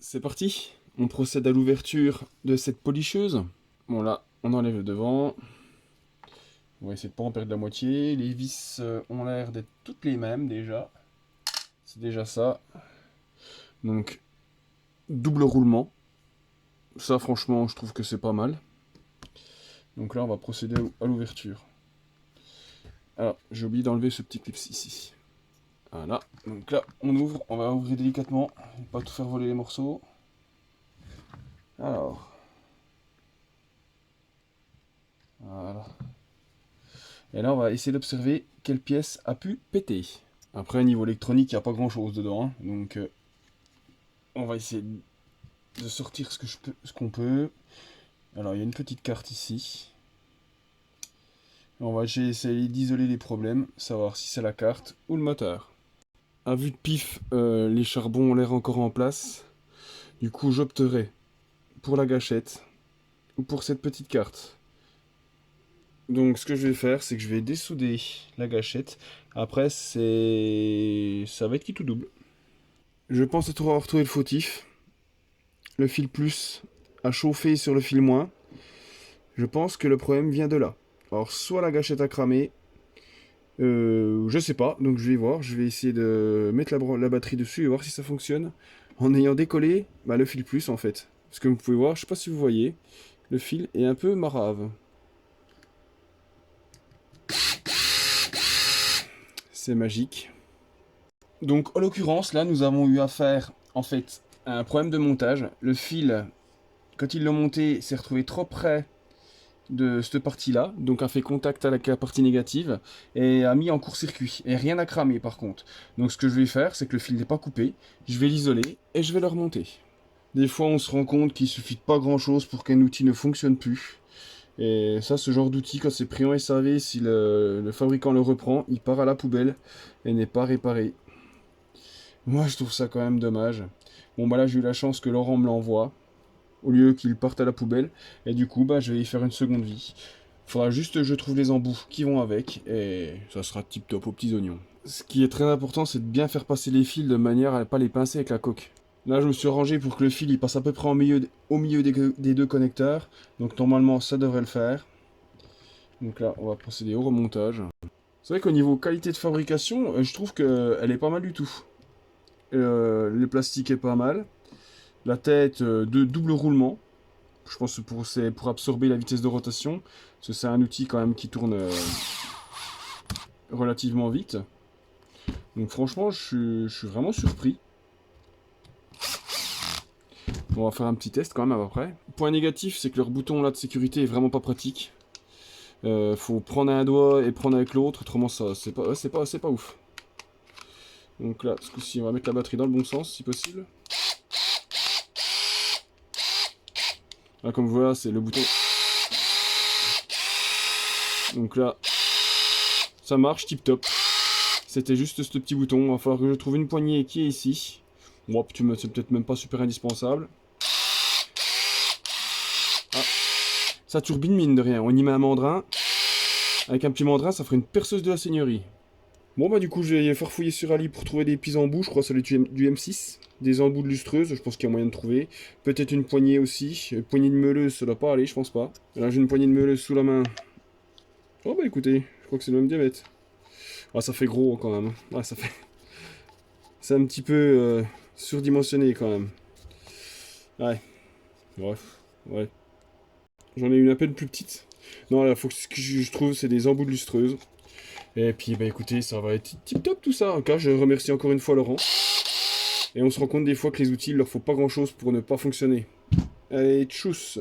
C'est parti, on procède à l'ouverture de cette policheuse. Bon là, on enlève le devant. On va essayer de pas en perdre la moitié. Les vis ont l'air d'être toutes les mêmes déjà. C'est déjà ça. Donc, double roulement. Ça franchement, je trouve que c'est pas mal. Donc là, on va procéder à l'ouverture. Alors, j'ai oublié d'enlever ce petit clip ici. Voilà, donc là, on ouvre. On va ouvrir délicatement, pas tout faire voler les morceaux. Alors... Voilà. Et là, on va essayer d'observer quelle pièce a pu péter. Après, niveau électronique, il n'y a pas grand chose dedans. Hein. Donc, on va essayer de sortir ce qu'on peut. Alors, il y a une petite carte ici. On va essayer d'isoler les problèmes, savoir si c'est la carte ou le moteur. À vue de pif, les charbons ont l'air encore en place. Du coup, j'opterai pour la gâchette ou pour cette petite carte. Donc ce que je vais faire, c'est que je vais dessouder la gâchette. Après, ça va être qui tout double. Je pense avoir retrouvé le fautif. Le fil plus a chauffé sur le fil moins. Je pense que le problème vient de là. Alors soit la gâchette a cramé, je sais pas, donc je vais voir. Je vais essayer de mettre la batterie dessus et voir si ça fonctionne. En ayant décollé le fil plus en fait. Parce que vous pouvez voir, je sais pas si vous voyez, le fil est un peu marave. C'est magique. Donc, en l'occurrence, là, nous avons eu affaire, en fait, à un problème de montage. Le fil, quand ils l'ont monté, s'est retrouvé trop près de cette partie-là, donc a fait contact avec la partie négative, et a mis en court-circuit. Et rien n'a cramé, par contre. Donc, ce que je vais faire, c'est que le fil n'est pas coupé, je vais l'isoler, et je vais le remonter. Des fois, on se rend compte qu'il suffit de pas grand-chose pour qu'un outil ne fonctionne plus. Et ça, ce genre d'outil, quand c'est pris en SAV, si le fabricant le reprend, il part à la poubelle et n'est pas réparé. Moi, je trouve ça quand même dommage. Bon, bah là, j'ai eu la chance que Laurent me l'envoie, au lieu qu'il parte à la poubelle. Et du coup, je vais y faire une seconde vie. Faudra juste que je trouve les embouts qui vont avec, et ça sera tip top aux petits oignons. Ce qui est très important, c'est de bien faire passer les fils de manière à ne pas les pincer avec la coque. Là, je me suis rangé pour que le fil il passe à peu près au milieu des deux connecteurs. Donc normalement, ça devrait le faire. Donc là, on va procéder au remontage. C'est vrai qu'au niveau qualité de fabrication, je trouve qu'elle est pas mal du tout. Le plastique est pas mal. La tête de double roulement. Je pense que c'est pour absorber la vitesse de rotation. Parce que c'est un outil quand même qui tourne relativement vite. Donc franchement, je suis vraiment surpris. Bon, on va faire un petit test quand même après. Point négatif, c'est que leur bouton là de sécurité est vraiment pas pratique. Faut prendre un doigt et prendre avec l'autre, autrement ça c'est pas ouf. Donc là, ce coup-ci, on va mettre la batterie dans le bon sens si possible. Là, comme vous voyez, c'est le bouton. Donc là, ça marche tip top. C'était juste ce petit bouton. Il va falloir que je trouve une poignée qui est ici. Bon, c'est peut-être même pas super indispensable. Ah, ça turbine mine de rien. On y met un mandrin. Avec un petit mandrin, ça ferait une perceuse de la seigneurie. Bon du coup je vais farfouiller sur Ali pour trouver des petits embouts, je crois que c'est du M6, des embouts de lustreuse, je pense qu'il y a moyen de trouver. Peut-être une poignée aussi, une poignée de meuleuse, ça doit pas aller, je pense pas. Là j'ai une poignée de meuleuse sous la main. Oh écoutez, je crois que c'est le même diamètre. Ah ça fait gros quand même, ah ça fait... C'est un petit peu surdimensionné quand même. Ouais, bref, ouais. J'en ai une à peine plus petite. Non là, faut que ce que je trouve c'est des embouts de lustreuse. Et puis écoutez, ça va être tip top tout ça. En tout cas, je remercie encore une fois Laurent. Et on se rend compte des fois que les outils, il leur faut pas grand chose pour ne pas fonctionner. Allez, tchuss!